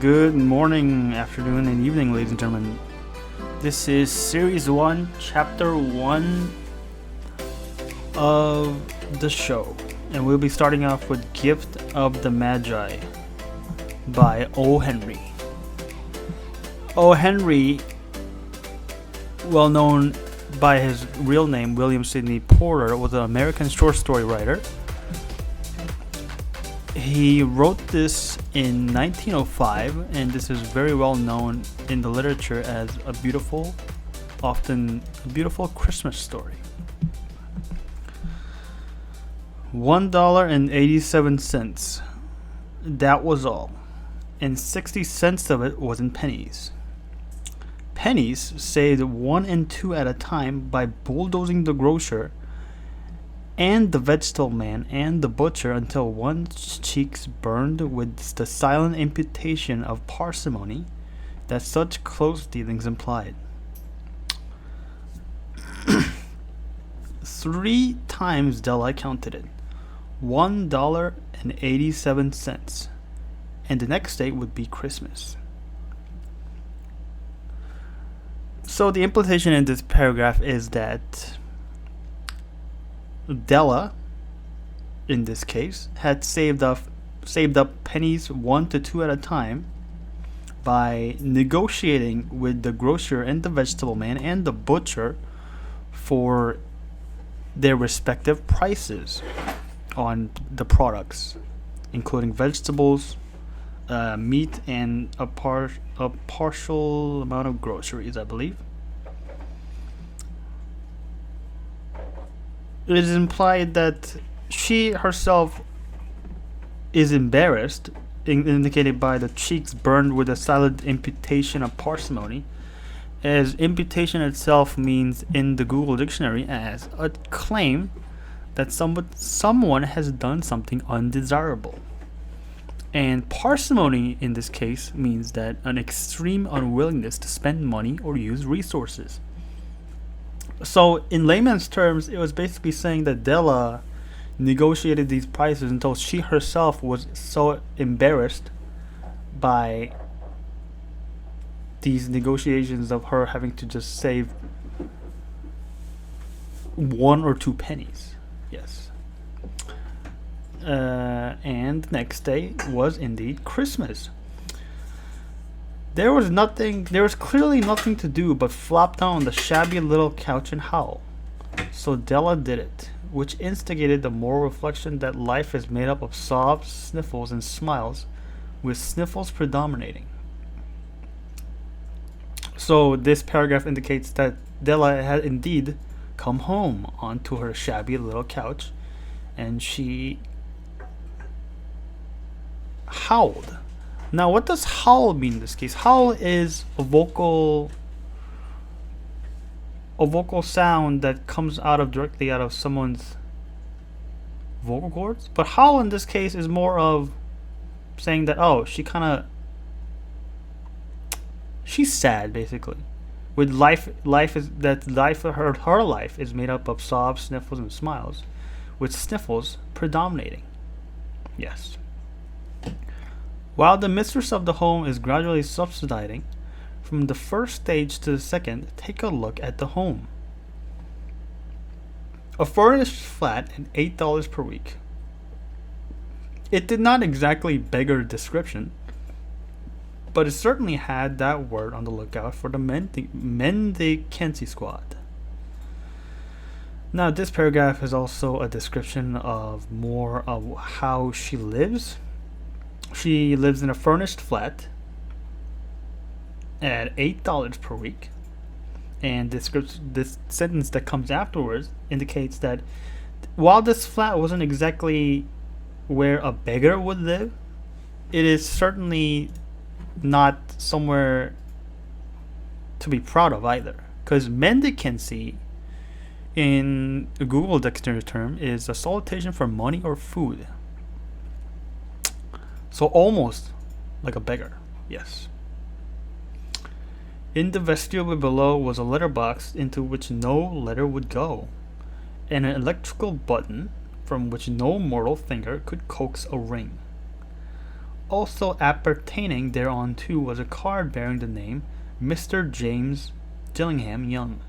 Good morning, afternoon, and evening, ladies and gentlemen. This is Series 1, Chapter 1 of the show. And we'll be starting off with Gift of the Magi by O. Henry. O. Henry, well known by his real name, William Sidney Porter, was an American short story writer. He wrote this in 1905, and this is very well known in the literature as often a beautiful Christmas story. $1.87. That was all, and 60 cents of it was in pennies. Pennies saved 1 and 2 at a time by bulldozing the grocer and the vegetable man and the butcher until one's cheeks burned with the silent imputation of parsimony that such close dealings implied. 3 times Della counted it. $1.87. And the next day would be Christmas. So the implication in this paragraph is that Della, in this case, had saved up pennies 1 to 2 at a time by negotiating with the grocer and the vegetable man and the butcher for their respective prices on the products, including vegetables, meat, and a partial amount of groceries, I believe. It is implied that she herself is embarrassed, indicated by the cheeks burned with a silent imputation of parsimony, as imputation itself means in the Google dictionary as a claim that someone has done something undesirable. And parsimony in this case means that an extreme unwillingness to spend money or use resources. So in layman's terms, it was basically saying that Della negotiated these prices until she herself was so embarrassed by these negotiations of her having to just save 1 or 2 pennies. Yes. And the next day was indeed Christmas. There was clearly nothing to do but flop down on the shabby little couch and howl. So Della did it, which instigated the moral reflection that life is made up of sobs, sniffles, and smiles, with sniffles predominating. So this paragraph indicates that Della had indeed come home onto her shabby little couch, and she howled. Now, what does howl mean in this case? Howl is a vocal sound that comes directly out of someone's vocal cords. But howl in this case is more of saying that she's sad, basically. With her life is made up of sobs, sniffles, and smiles, with sniffles predominating. Yes. While the mistress of the home is gradually subsidizing from the first stage to the second, take a look at the home. A furnished flat and $8 per week. It did not exactly beggar description, but it certainly had that word on the lookout for the mendicancy squad. Now, this paragraph is also a description of more of how she lives. She lives in a furnished flat at $8 per week. And this sentence that comes afterwards indicates that while this flat wasn't exactly where a beggar would live, it is certainly not somewhere to be proud of either. Because mendicancy in a Google dictionary term is a solicitation for money or food. So almost like a beggar, yes. In the vestibule below was a letterbox into which no letter would go, and an electrical button from which no mortal finger could coax a ring. also appertaining thereunto was a card bearing the name Mr. James Dillingham Young.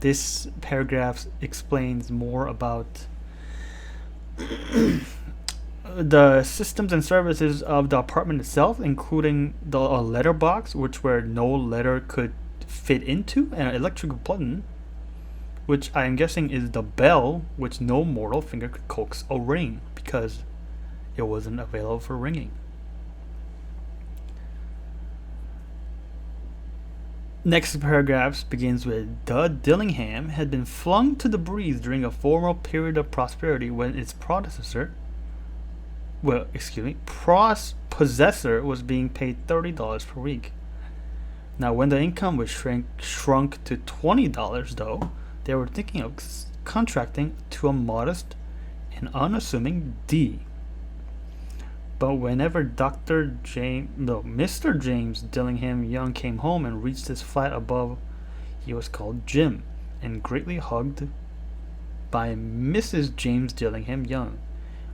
This paragraph explains more about the systems and services of the apartment itself, including a letterbox, which where no letter could fit into, and an electric button, which I am guessing is the bell, which no mortal finger could coax a ring because it wasn't available for ringing. Next paragraph begins with, the Dillingham had been flung to the breeze during a former period of prosperity when its possessor was being paid $30 per week. Now, when the income was shrunk to $20, though, they were thinking of contracting to a modest and unassuming D. But whenever Mr. James Dillingham Young came home and reached his flat above, he was called Jim and greatly hugged by Mrs. James Dillingham Young,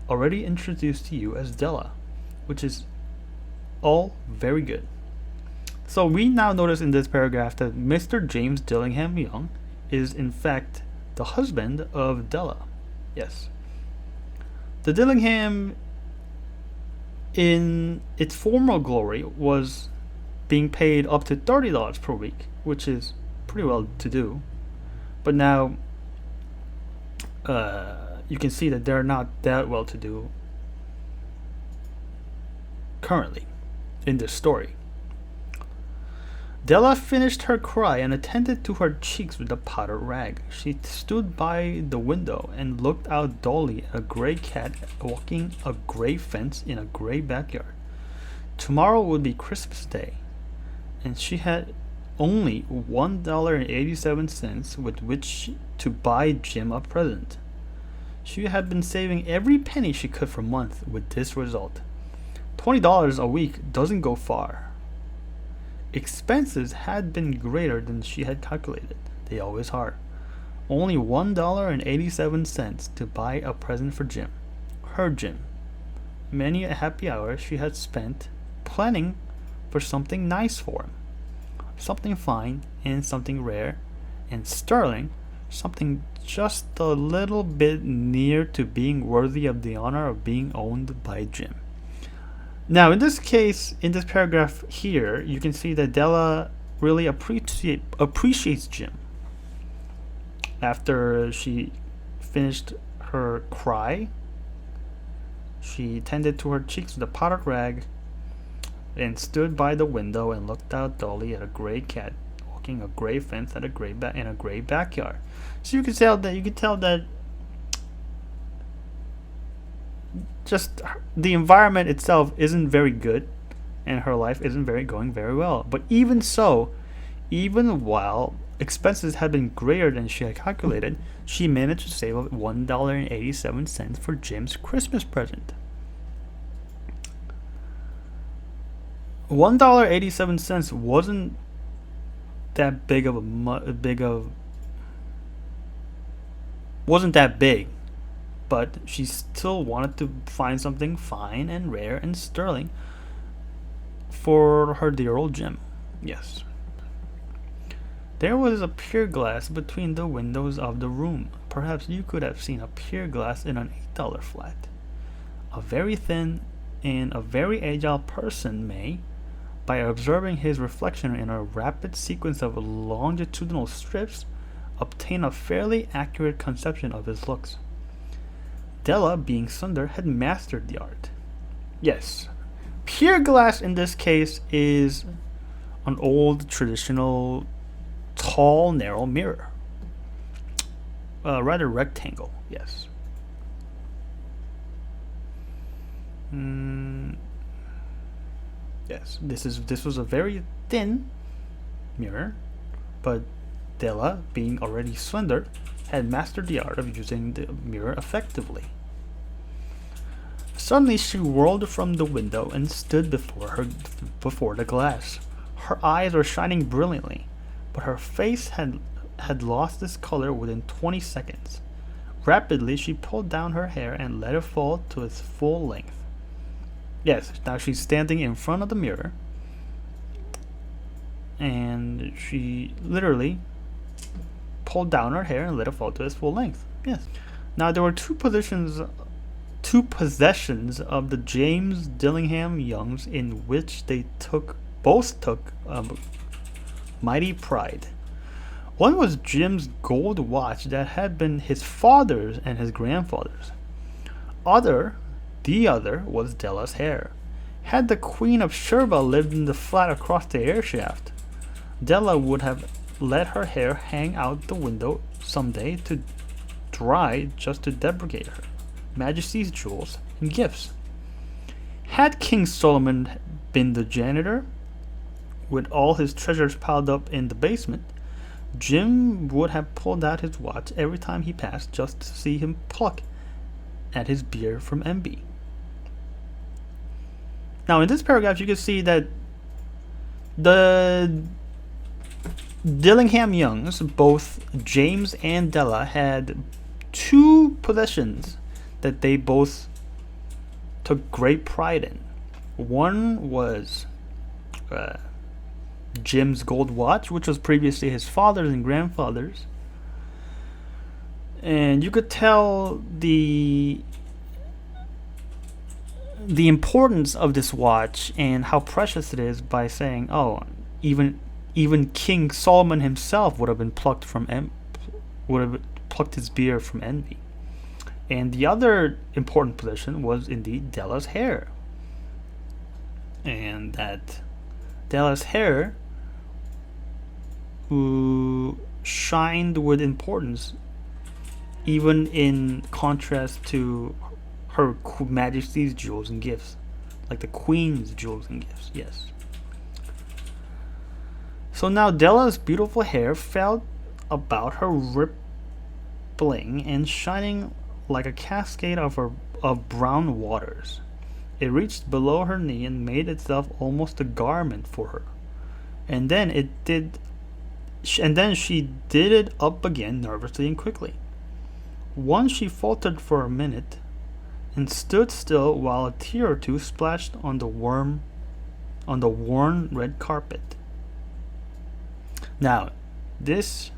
already introduced to you as Della, which is all very good. So we now notice in this paragraph that Mr. James Dillingham Young is in fact the husband of Della. Yes. The Dillingham in its former glory was being paid up to $30 per week, which is pretty well to do. But now you can see that they're not that well to do currently in this story. Della finished her cry and attended to her cheeks with a powder rag. She stood by the window and looked out dully at a gray cat walking a gray fence in a gray backyard. Tomorrow would be Christmas Day, and she had only $1.87 with which to buy Jim a present. She had been saving every penny she could for months with this result. $20 a week doesn't go far. Expenses had been greater than she had calculated. They always are. Only $1.87 to buy a present for Jim. Her Jim. Many a happy hour she had spent planning for something nice for him. Something fine and something rare and sterling, something just a little bit near to being worthy of the honor of being owned by Jim. Now, in this case, in this paragraph here, you can see that Della really appreciates Jim. After she finished her cry, she tended to her cheeks with a powdered rag and stood by the window and looked out dully at a gray cat walking a gray fence at in a gray backyard. So you can tell that just the environment itself isn't very good and her life isn't going very well. But even so, even while expenses had been greater than she had calculated, she managed to save up $1.87 for Jim's Christmas present. $1.87 wasn't that big, but she still wanted to find something fine and rare and sterling for her dear old Jim. Yes. There was a pier glass between the windows of the room. Perhaps you could have seen a pier glass in an $8 flat. A very thin and a very agile person may, by observing his reflection in a rapid sequence of longitudinal strips, obtain a fairly accurate conception of his looks. Della, being slender, had mastered the art. Yes, pier glass in this case is an old traditional tall narrow mirror, rather rectangle. Yes. Yes, this was a very thin mirror, but Della, being already slender, had mastered the art of using the mirror effectively. Suddenly she whirled from the window and stood before the glass. Her eyes were shining brilliantly, but her face had lost its color within 20 seconds. Rapidly she pulled down her hair and let it fall to its full length. Yes, now she's standing in front of the mirror, and she literally pulled down her hair and let it fall to its full length. Yes. Now there were two possessions of the James Dillingham Youngs in which they both took mighty pride. One was Jim's gold watch that had been his father's and his grandfather's. The other was Della's hair. Had the Queen of Sheba lived in the flat across the air shaft, Della would have let her hair hang out the window someday to dry just to deprecate her Majesty's jewels and gifts. Had King Solomon been the janitor, with all his treasures piled up in the basement, Jim would have pulled out his watch every time he passed just to see him pluck at his beard from envy. Now, in this paragraph, you can see that the Dillingham Youngs, both James and Della, had two possessions that they both took great pride in. One was Jim's gold watch, which was previously his father's and grandfather's. And you could tell the importance of this watch and how precious it is by saying, "Oh, even King Solomon himself would have plucked his beard from envy." And the other important possession was indeed Della's hair, and that Della's hair shined with importance, even in contrast to her Majesty's jewels and gifts, like the Queen's jewels and gifts. Yes. So now Della's beautiful hair fell about her, rippling and shining like a cascade of brown waters. It reached below her knee and made itself almost a garment for her. And then she did it up again nervously and quickly. Once she faltered for a minute and stood still while a tear or two splashed on the worn red carpet. Now, this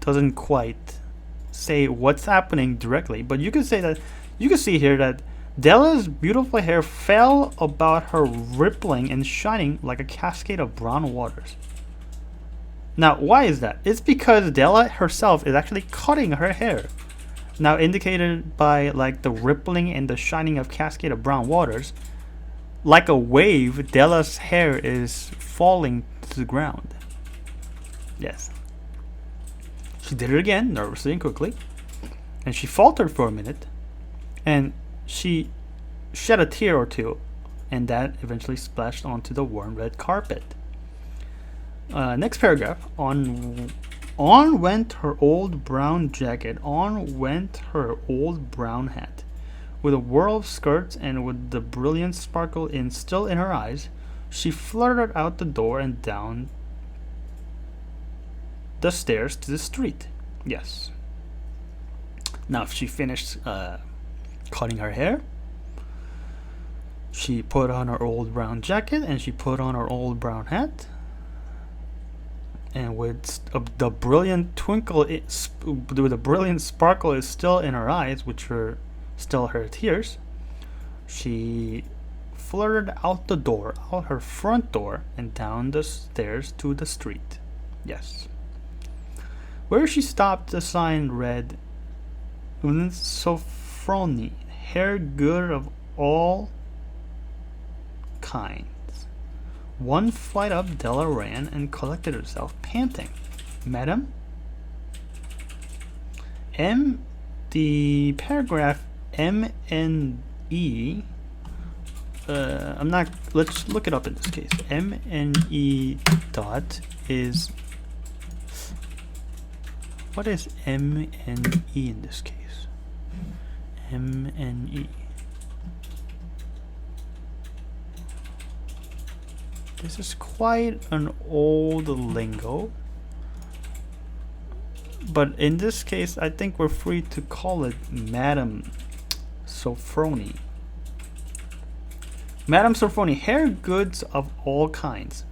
doesn't quite say what's happening directly, but you can see here that Della's beautiful hair fell about her, rippling and shining like a cascade of brown waters. Now, why is that? It's because Della herself is actually cutting her hair. Now, indicated by like the rippling and the shining of cascade of brown waters, like a wave, Della's hair is falling to the ground. Yes. She did it again, nervously and quickly, and she faltered for a minute, and she shed a tear or two, and that eventually splashed onto the worn red carpet. Next paragraph. On went her old brown jacket, on went her old brown hat. With a whirl of skirts and with the brilliant sparkle still in her eyes, she fluttered out the door and down the stairs to the street. Yes. Now, she finished cutting her hair. She put on her old brown jacket and she put on her old brown hat. And with the brilliant twinkle, with the brilliant sparkle is still in her eyes, which were still her tears, she fluttered out her front door, and down the stairs to the street. Yes. Where she stopped, the sign read, "Sophrony, hair good of all kinds." One flight up, Della ran and collected herself, panting. "Madam?" The paragraph M-N-E, let's look it up in this case. M-N-E dot is, what is M-N-E in this case? M-N-E. This is quite an old lingo, but in this case, I think we're free to call it Madam Sophrony. Madame Sofroni, hair goods of all kinds.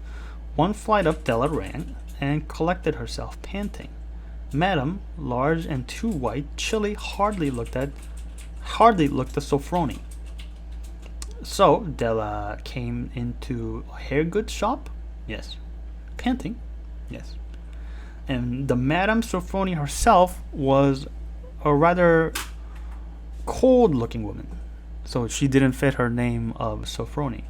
One flight up Della ran and collected herself, panting. Madame, large and too white, chilly, hardly looked at Sofroni. So Della came into a hair goods shop? Yes. Panting? Yes. And the Madame Sofroni herself was a rather cold looking woman. So she didn't fit her name of Sofroni.